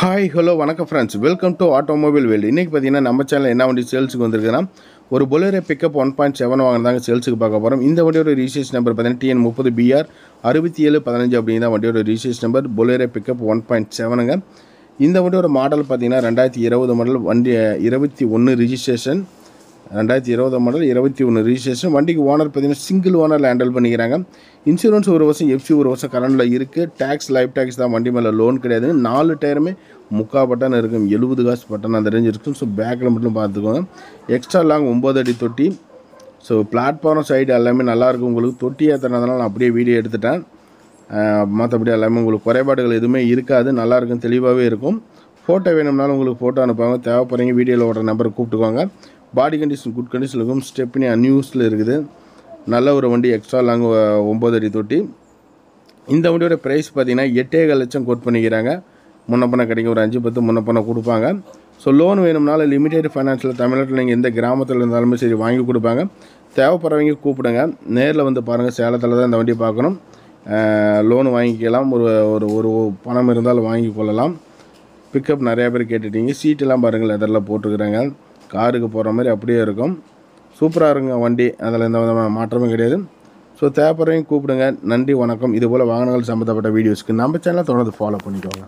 Hi hello வணக்கம் friends, welcome to automobile world. இன்றைக்கி பார்த்தீங்கன்னா நம்ம சேனல் என்ன வண்டி சேல்ஸுக்கு வந்திருக்குன்னா ஒரு பொலேரோ பிக்கப் 1.7 வாங்கினதாங்க சேல்ஸுக்கு பார்க்க போகிறோம். இந்த வண்டியோட ரிஜிஸ்ட்ரேஷன் நம்பர் பார்த்தீங்கன்னா TN30BR 6715 அப்படிங்கிற வண்டியோட ரிஜிஸ்ட்ரேஷன் நம்பர். பொலேரோ பிக்கப் 1.7ங்க. இந்த வண்டியோட மாடல் பார்த்தீங்கன்னா 2020 மாடல். வண்டி 21 ரிஜிஸ்ட்ரேஷன், 2020 மாடல் 21 ரிஜிஸ்ட்ரேஷன். வண்டிக்கு ஓனர் பார்த்தீங்கன்னா சிங்கிள் ஓனரில் ஹேண்டில் பண்ணிக்கிறாங்க. இன்சூரன்ஸ் ஒரு வருஷம், எஃப்சி ஒரு வருஷம் கரண்டில் இருக்குது. டேக்ஸ் லைஃப் டேக்ஸ் தான், வண்டி மேலே லோன் கிடையாது. 4 டயருமே முக்கா பட்டன் இருக்கும், 70 காசு பட்டன் அந்த ரேஞ்ச் இருக்கும். ஸோ பேக்கில் மட்டும் பார்த்துக்கோங்க. எக்ஸ்ட்ரா லாங் 9 அடி தொட்டி. ஸோ பிளாட்ஃபார்ம் சைடு எல்லாமே நல்லாயிருக்கும். உங்களுக்கு தொட்டி ஏற்றுறதுனால நான் அப்படியே வீடியோ எடுத்துட்டேன். மற்றபடி எல்லாமே உங்களுக்கு குறைபாடுகள் எதுவுமே இருக்காது, நல்லாயிருக்கும், தெளிவாகவே இருக்கும். ஃபோட்டோ வேணும்னாலும் உங்களுக்கு ஃபோட்டோ அனுப்புவாங்க. தேவைப்படுறீங்க வீடியோவில் ஓடுற நம்பரை கூப்பிட்டுக்கோங்க. பாடி கண்டிஷன் குட் கண்டிஷன் இருக்கும். ஸ்டெப்னி அன்யூஸில் இருக்குது. நல்ல ஒரு வண்டி. எக்ஸ்ட்ரா லாங் 9 அடி தொட்டி. இந்த வண்டியோட ப்ரைஸ் பார்த்தீங்கன்னா 8.5 லட்சம் கோட் பண்ணிக்கிறாங்க. முன்னப்பண்ண கிடைக்கும், ஒரு 5-10 முன்னப்பண்ண கொடுப்பாங்க. ஸோ லோன் வேணும்னாலும் லிமிடெட் ஃபைனான்ஸில் தமிழ்நாட்டில் நீங்கள் எந்த கிராமத்தில் இருந்தாலுமே சரி வாங்கி கொடுப்பாங்க. தேவைப்படுறவங்க கூப்பிடுங்க. நேரில் வந்து பாருங்கள். சேலத்தில் தான் இந்த வண்டியை பார்க்கணும். லோன் வாங்கிக்கலாம். ஒரு பணம் இருந்தாலும் வாங்கி கொள்ளலாம். பிக்கப் நிறையா பேர் கேட்டுட்டீங்க. சீட்டெல்லாம் பாருங்கள், லெதரில் போட்டுருக்குறாங்க. காருக்கு போகிற மாதிரி அப்படியே இருக்கும். சூப்பராக இருக்குங்க வண்டி, அதில் எந்த விதமான மாற்றமும் கிடையாது. ஸோ தேவைப்படுறவங்க கூப்பிடுங்க. நன்றி, வணக்கம். இதுபோல் வாகனங்கள் சம்மந்தப்பட்ட வீடியோஸ்க்கு நம்ம சேனலை தொடர்ந்து ஃபாலோ பண்ணிக்கோங்க.